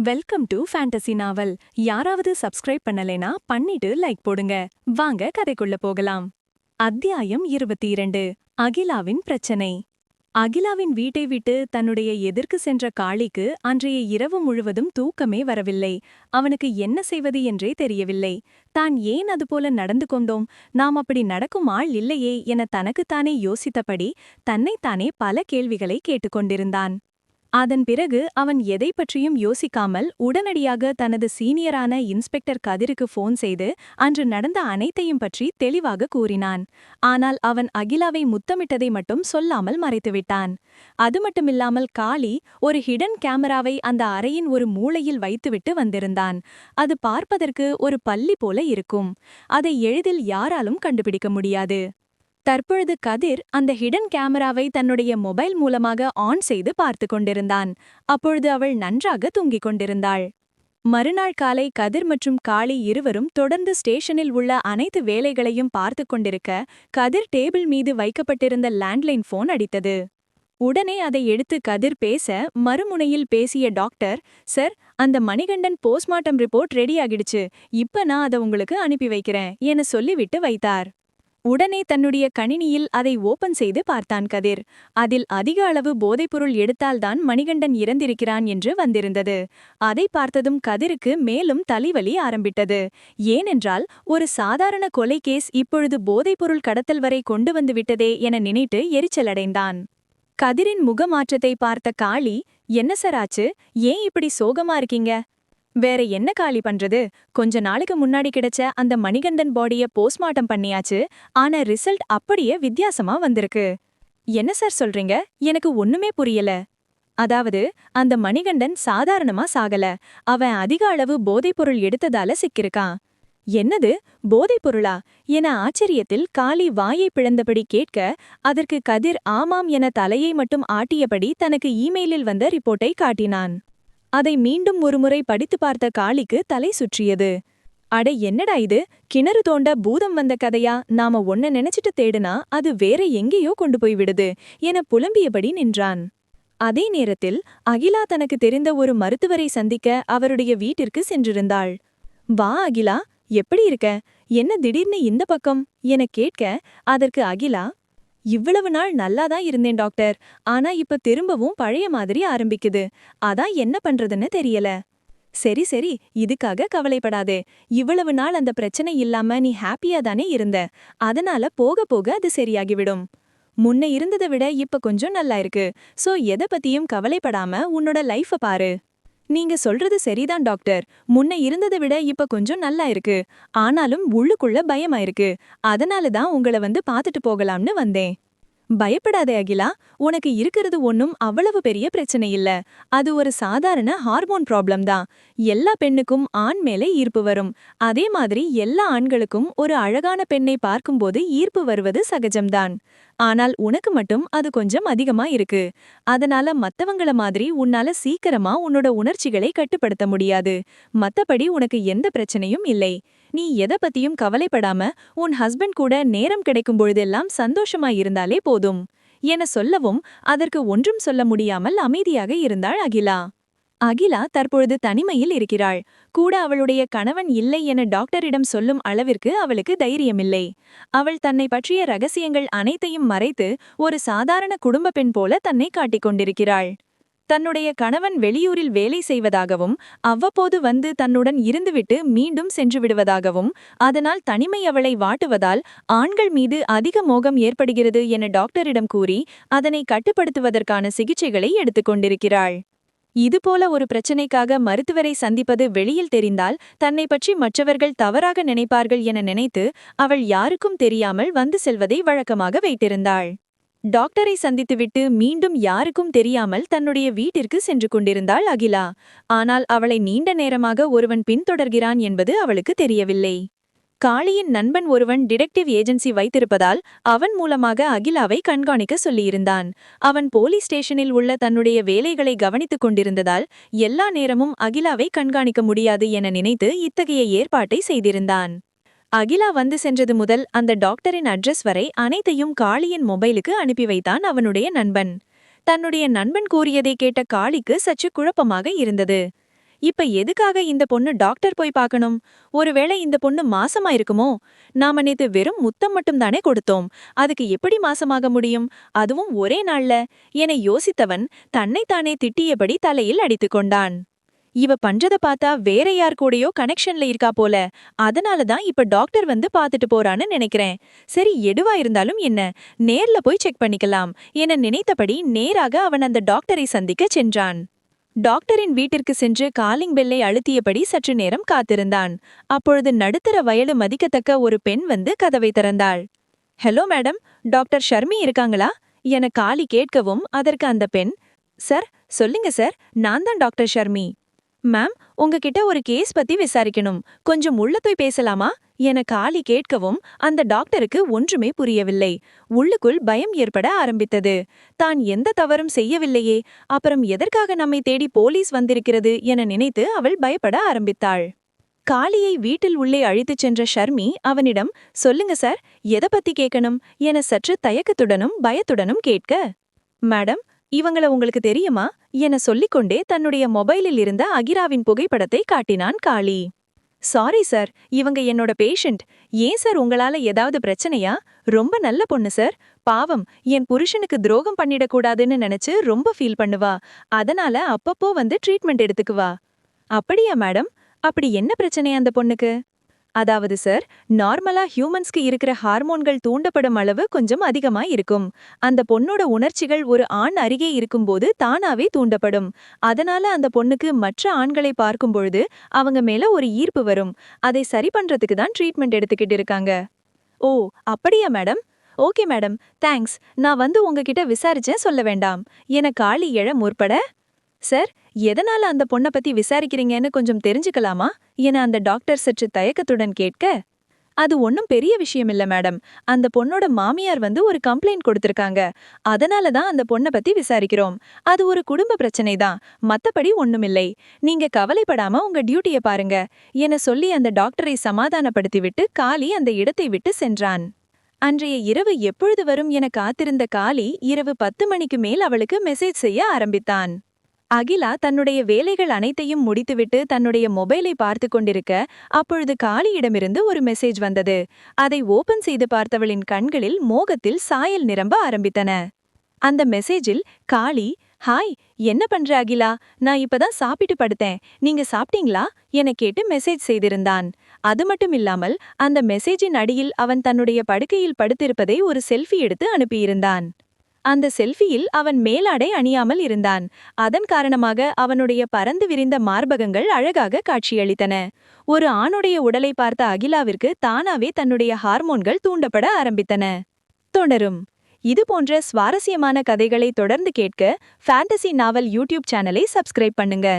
Welcome to fantasy நாவல். யாராவது subscribe பண்ணலைனா பண்ணிட்டு like போடுங்க. வாங்க கதைக்குள்ள போகலாம். அத்தியாயம் 22. அகிலாவின் பிரச்சனை. அகிலாவின் வீட்டை விட்டு தன்னுடைய எதிர்க்கு சென்ற காளிக்கு அன்றைய இரவு முழுவதும் தூக்கமே வரவில்லை. அவனுக்கு என்ன செய்வது என்றே தெரியவில்லை. தான் ஏன் அதுபோல நடந்து கொண்டோம், நாம் அப்படி நடக்கும் ஆள் இல்லையே என தனக்குத்தானே யோசித்தபடி தன்னைத்தானே பல கேள்விகளை கேட்டுக்கொண்டிருந்தான். அதன் பிறகு அவன் எதை பற்றியும் யோசிக்காமல் உடனடியாக தனது சீனியரான இன்ஸ்பெக்டர் கதிருக்கு போன் செய்து அன்று நடந்த அனைத்தையும் பற்றி தெளிவாக கூறினான். ஆனால் அவன் அகிலாவை முத்தமிட்டதை மட்டும் சொல்லாமல் மறைத்துவிட்டான். அது மட்டுமில்லாமல் காளி ஒரு ஹிடன் கேமராவை அந்த அறையின் ஒரு மூலையில் வைத்துவிட்டு வந்திருந்தான். அது பார்ப்பதற்கு ஒரு பல்லி போல இருக்கும். அதை எளிதில் யாராலும் கண்டுபிடிக்க முடியாது. தற்பொழுது கதிர் அந்த ஹிடன் கேமராவை தன்னுடைய மொபைல் மூலமாக ஆன் செய்து பார்த்து கொண்டிருந்தான். அப்பொழுது அவள் நன்றாக தூங்கிக் கொண்டிருந்தாள். மறுநாள் காலை கதிர் மற்றும் காளி இருவரும் தொடர்ந்து ஸ்டேஷனில் உள்ள அனைத்து வேலைகளையும் பார்த்து கொண்டிருக்க கதிர் டேபிள் மீது வைக்கப்பட்டிருந்த லேண்ட்லைன் போன் அடித்தது. உடனே அதை எடுத்து கதிர் பேச மறுமுனையில் பேசிய டாக்டர், சார், அந்த மணிகண்டன் போஸ்ட்மார்ட்டம் ரிப்போர்ட் ரெடி ஆகிடுச்சு, இப்ப நான் அதை உங்களுக்கு அனுப்பி வைக்கிறேன் என சொல்லிவிட்டு வைத்தார். உடனே தன்னுடைய கணினியில் அதை ஓபன் செய்து பார்த்தான் கதிர். அதில் அதிக அளவு போதைப்பொருள் எடுத்தால்தான் மணிகண்டன் இறந்திருக்கிறான் என்று வந்திருந்தது. அதை பார்த்ததும் கதிருக்கு மேலும் தலைவலி ஆரம்பித்தது. ஏனென்றால் ஒரு சாதாரண கொலை கேஸ் இப்பொழுது போதைப்பொருள் கடத்தல் வரை கொண்டு வந்து விட்டதே என நினைத்து எரிச்சலடைந்தான். கதிரின் முகமாற்றத்தை பார்த்த காளி, என்ன சார் ஆச்சு, ஏன் இப்படி சோகமா இருக்கீங்க? வேற என்ன காளி பண்றது, கொஞ்ச நாளுக்கு முன்னாடி கிடைச்ச அந்த மணிகண்டன் பாடிய போஸ்ட்மார்ட்டம் பண்ணியாச்சு. ஆனா ரிசல்ட் அப்படியே வித்தியாசமா வந்திருக்கு. என்ன சார் சொல்றீங்க, எனக்கு ஒண்ணுமே புரியல. அதாவது அந்த மணிகண்டன் சாதாரணமா சாகல, அவன் அதிக அளவு போதைப்பொருள் எடுத்ததால சிக்கிருக்கான். என்னது, போதைப்பொருளா என ஆச்சரியத்தில் காளி வாயை பிளந்தபடி கேட்க, அதற்கு கதிர் ஆமாம் என தலையை மட்டும் ஆட்டியபடி தனக்கு இமெயிலில் வந்த ரிப்போர்ட்டை காட்டினான். அதை மீண்டும் ஒருமுறை படித்து பார்த்த காளிக்கு தலை சுற்றியது. அட, என்னடா இது, கிணறு தோண்ட பூதம் வந்த கதையா, நாம ஒன்ன நினைச்சிட்டு தேடுனா அது வேற எங்கேயோ கொண்டு போய் விடுது என புலம்பியபடி நின்றான். அதே நேரத்தில் அகிலா தனக்கு தெரிந்த ஒரு மருத்துவரை சந்திக்க அவருடைய வீட்டிற்கு சென்றிருந்தாள். வா அகிலா, எப்படி இருக்க, என்ன திடீர்னு இந்த பக்கம் என கேட்க, அதற்கு அகிலா, இவ்வளவு நாள் நல்லாதான் இருந்தேன் டாக்டர், ஆனா இப்ப திரும்பவும் பழைய மாதிரி ஆரம்பிக்குது, அதான் என்ன பண்றதுன்னு தெரியல. சரி சரி, இதுக்காக கவலைப்படாதே, இவ்வளவு நாள் அந்த பிரச்சனை இல்லாம நீ ஹாப்பியா தானே இருந்த, அதனால போக போக அது சரியாகிவிடும். முன்ன இருந்ததை விட இப்ப கொஞ்சம் நல்லா இருக்கு. சோ எதை பத்தியும் கவலைப்படாம உன்னோட லைஃப பாரு. நீங்க சொல்றது சரிதான் டாக்டர், முன்ன இருந்ததை விட இப்ப கொஞ்சம் நல்லா இருக்கு. ஆனாலும் உள்ளுக்குள்ள பயமாயிருக்கு. அதனாலதான் உங்களை வந்து பாத்துட்டு போகலாம்னு வந்தேன். பயப்படாதே அகிலா, உனக்கு இருக்கிறது ஒன்னும் அவ்வளவு பெரிய பிரச்சனை இல்ல. அது ஒரு சாதாரண ஹார்மோன் ப்ராப்ளம் தான். எல்லா பெண்ணுக்கும் ஆண் மேலே ஈர்ப்பு வரும். அதே மாதிரி எல்லா ஆண்களுக்கும் ஒரு அழகான பெண்ணை பார்க்கும்போது ஈர்ப்பு வருவது சகஜம்தான். ஆனால் உனக்கு மட்டும் அது கொஞ்சம் அதிகமா இருக்கு. அதனால மத்தவங்கள மாதிரி உன்னால சீக்கிரமா உன்னோட உணர்ச்சிகளை கட்டுப்படுத்த முடியாது. மத்தபடி உனக்கு எந்த பிரச்சனையும் இல்லை. நீ எதை பத்தியும் கவலைப்படாம உன் ஹஸ்பண்ட் கூட நேரம் கிடைக்கும் பொழுதெல்லாம் சந்தோஷமா இருந்தாலே போதும் என சொல்லவும் அதற்கு ஒன்றும் சொல்ல முடியாமல் அமைதியாக இருந்தாள் அகிலா. அகிலா தற்பொழுது தனிமையில் இருக்கிறாள். கூட அவளுடைய கணவன் இல்லை என டாக்டரிடம் சொல்லும் அளவிற்கு அவளுக்கு தைரியமில்லை. அவள் தன்னை பற்றிய ரகசியங்கள் அனைத்தையும் மறைத்து ஒரு சாதாரண குடும்ப பெண் போல தன்னை காட்டிக் கொண்டிருக்கிறாள். தன்னுடைய கணவன் வெளியூரில் வேலை செய்வதாகவும் அவ்வப்போது வந்து தன்னுடன் இருந்துவிட்டு மீண்டும் சென்று விடுவதாகவும், அதனால் தனிமை அவளை வாட்டுவதால் ஆண்கள் மீது அதிக மோகம் ஏற்படுகிறது என டாக்டரிடம் கூறி அதனை கட்டுப்படுத்துவதற்கான சிகிச்சைகளை எடுத்துக்கொண்டிருக்கிறாள். இதுபோல ஒரு பிரச்சனைக்காக மருத்துவரை சந்திப்பது வெளியில் தெரிந்தால் தன்னை பற்றி மற்றவர்கள் தவறாக நினைப்பார்கள் என நினைத்து அவள் யாருக்கும் தெரியாமல் வந்து செல்வதை வழக்கமாக வைத்திருந்தாள். டாக்டரை சந்தித்துவிட்டு மீண்டும் யாருக்கும் தெரியாமல் தன்னுடைய வீட்டிற்கு சென்று கொண்டிருந்தாள் அகிலா. ஆனால் அவளை நீண்ட நேரமாக ஒருவன் பின்தொடர்கிறான் என்பது அவளுக்கு தெரியவில்லை. காளியின் நண்பன் ஒருவன் டிடெக்டிவ் ஏஜென்சி வைத்திருப்பதால் அவன் மூலமாக அகிலாவை கண்காணிக்க சொல்லியிருந்தான். அவன் போலீஸ் ஸ்டேஷனில் உள்ள தன்னுடைய வேலைகளை கவனித்துக் கொண்டிருந்ததால் எல்லா நேரமும் அகிலாவை கண்காணிக்க முடியாது என நினைத்து இத்தகைய ஏற்பாட்டை செய்திருந்தான். அகிலா வந்து சென்றது முதல் அந்த டாக்டரின் அட்ரஸ் வரை அனைத்தையும் காளியின் மொபைலுக்கு அனுப்பி வைத்தான் அவனுடைய நண்பன். தன்னுடைய நண்பன் கூறியதை கேட்ட காளிக்கு சற்று குழப்பமாக இருந்தது. இப்ப எதுக்காக இந்த பொண்ணு டாக்டர் போய் பார்க்கணும்? ஒருவேளை இந்த பொண்ணு மாசமா இருக்குமோ? நாம நேத்து வெறும் முத்தம் மட்டும் தானே கொடுத்தோம். அதுக்கு எப்படி மாசமாக முடியும்? அதுவும் ஒரே நாள்ல என யோசித்தவன் தன்னைத்தானே திட்டியபடி தலையில் அடித்துக் கொண்டான். இவ பண்றத பார்த்தா வேற யார் கூடயோ கனெக்ஷன்ல இருக்கா போல. அதனால தான் இப்ப டாக்டர் வந்து பார்த்துட்டு போறான்னு நினைக்கிறேன். சரி எதுவா இருந்தாலும் என்ன, நேர்ல போய் செக் பண்ணிக்கலாம் என நினைத்தபடி நேராக அவன் அந்த டாக்டரை சந்திக்க சென்றான். டாக்டரின் வீட்டிற்கு சென்று காலிங் பெல்லை அழுத்தியபடி சற்று நேரம் காத்திருந்தான். அப்பொழுது நடுத்தர வயது மதிக்கத்தக்க ஒரு பெண் வந்து கதவை திறந்தாள். ஹலோ மேடம், டாக்டர் ஷர்மி இருக்காங்களா என காளி கேட்கவும் அதற்கு அந்த பெண், சார் சொல்லுங்க சார், நான் தான் டாக்டர் ஷர்மி. மேம், உங்ககிட்ட ஒரு கேஸ் பத்தி விசாரிக்கணும், கொஞ்சம் உள்ள போய் பேசலாமா என காளி கேட்கவும் அந்த டாக்டருக்கு ஒன்றுமே புரியவில்லை. உள்ளுக்குள் பயம் ஏற்பட ஆரம்பித்தது. தான் எந்த தவறும் செய்யவில்லையே, அப்புறம் எதற்காக நம்மை தேடி போலீஸ் வந்திருக்கிறது என நினைத்து அவள் பயப்பட ஆரம்பித்தாள். காளியை வீட்டில் உள்ளே அழைத்துச் சென்ற ஷர்மி அவனிடம், சொல்லுங்க சார், எதை பத்தி கேட்கணும் என சற்று தயக்கத்துடனும் பயத்துடனும் கேட்க, மேடம், இவங்கள உங்களுக்கு தெரியுமா என சொல்லிக்கொண்டே தன்னுடைய மொபைலில் இருந்த அகிராவின் புகைப்படத்தை காட்டினான் காளி. சாரி சார், இவங்க என்னோட பேஷண்ட். ஏன் சார், உங்களால ஏதாவது பிரச்சனையா? ரொம்ப நல்ல பொண்ணு சார். பாவம், என் புருஷனுக்கு துரோகம் பண்ணிடக்கூடாதுன்னு நினைச்சு ரொம்ப ஃபீல் பண்ணுவா. அதனால அப்பப்போ வந்து ட்ரீட்மெண்ட் எடுத்துக்குவா. அப்படியா மேடம்? அப்படி என்ன பிரச்சனை அந்த பொண்ணுக்கு? அதாவது சார், நார்மலா ஹியூமன்ஸ்க்கு இருக்கிற ஹார்மோன்கள் தூண்டப்படும் அளவு கொஞ்சம் அதிகமா இருக்கும். அந்த பொண்ணோட உணர்ச்சிகள் ஒரு ஆண் அருகே இருக்கும்போது தானாவே தூண்டப்படும். அதனால அந்த பொண்ணுக்கு மற்ற ஆண்களை பார்க்கும் பொழுது அவங்க மேல ஒரு ஈர்ப்பு வரும். அதை சரி பண்றதுக்கு தான் ட்ரீட்மெண்ட் எடுத்துக்கிட்டு இருக்காங்க. ஓ, அப்படியா மேடம்? Okay madam, thanks. நான் வந்து உங்ககிட்ட விசாரிச்சேன், சொல்ல வேண்டாம் என காளி எழ முற்பட, சார், எதனால அந்த பொண்ண பத்தி விசாரிக்கிறீங்கன்னு கொஞ்சம் தெரிஞ்சுக்கலாமா என அந்த டாக்டர் சற்று தயக்கத்துடன் கேட்க, அது ஒன்னும் பெரிய விஷயம் இல்ல மேடம். அந்த பொண்ணோட மாமியார் வந்து ஒரு கம்ப்ளைண்ட் கொடுத்திருக்காங்க. அதனால தான் அந்த பொண்ண பத்தி விசாரிக்கிறோம். அது ஒரு குடும்ப பிரச்சனை தான், மத்தபடி ஒண்ணுமில்லை. நீங்க கவலைப்படாம உங்க டியூட்டிய பாருங்க என சொல்லி அந்த டாக்டரை சமாதானப்படுத்திவிட்டு காளி அந்த இடத்தை விட்டு சென்றான். அன்றைய இரவு எப்பொழுது வரும் என காத்திருந்த காளி இரவு 10 மணிக்கு மேல் அவளுக்கு மெசேஜ் செய்ய ஆரம்பித்தான். அகிலா தன்னுடைய வேலைகள் அனைத்தையும் முடித்துவிட்டு தன்னுடைய மொபைலை பார்த்து கொண்டிருக்க, அப்பொழுது காளியிடமிருந்து ஒரு மெசேஜ் வந்தது. அதை ஓபன் செய்து பார்த்தவளின் கண்களில் மோகத்தில் சாயல் நிரம்ப ஆரம்பித்தன. அந்த மெசேஜில் காளி, ஹாய், என்ன பண்ற அகிலா, நான் இப்பதான் சாப்பிட்டு படுத்தேன், நீங்க சாப்பிட்டீங்களா என கேட்டு மெசேஜ் செய்திருந்தான். அது மட்டும் இல்லாமல் அந்த மெசேஜின் அடியில் அவன் தன்னுடைய படுக்கையில் படுத்திருப்பதை ஒரு செல்ஃபி எடுத்து அனுப்பியிருந்தான். அந்த செல்ஃபியில் அவன் மேலாடை அணியாமல் இருந்தான். அதன் காரணமாக அவனுடைய பரந்து விரிந்த மார்பகங்கள் அழகாக காட்சியளித்தன. ஒரு ஆணுடைய உடலை பார்த்த அகிலாவிற்கு தானாவே தன்னுடைய ஹார்மோன்கள் தூண்டப்பட ஆரம்பித்தன. தொடரும். இது போன்ற சுவாரஸ்யமான கதைகளை தொடர்ந்து கேட்க ஃபேண்டசி நாவல் யூடியூப் சேனலை சப்ஸ்கிரைப் பண்ணுங்க.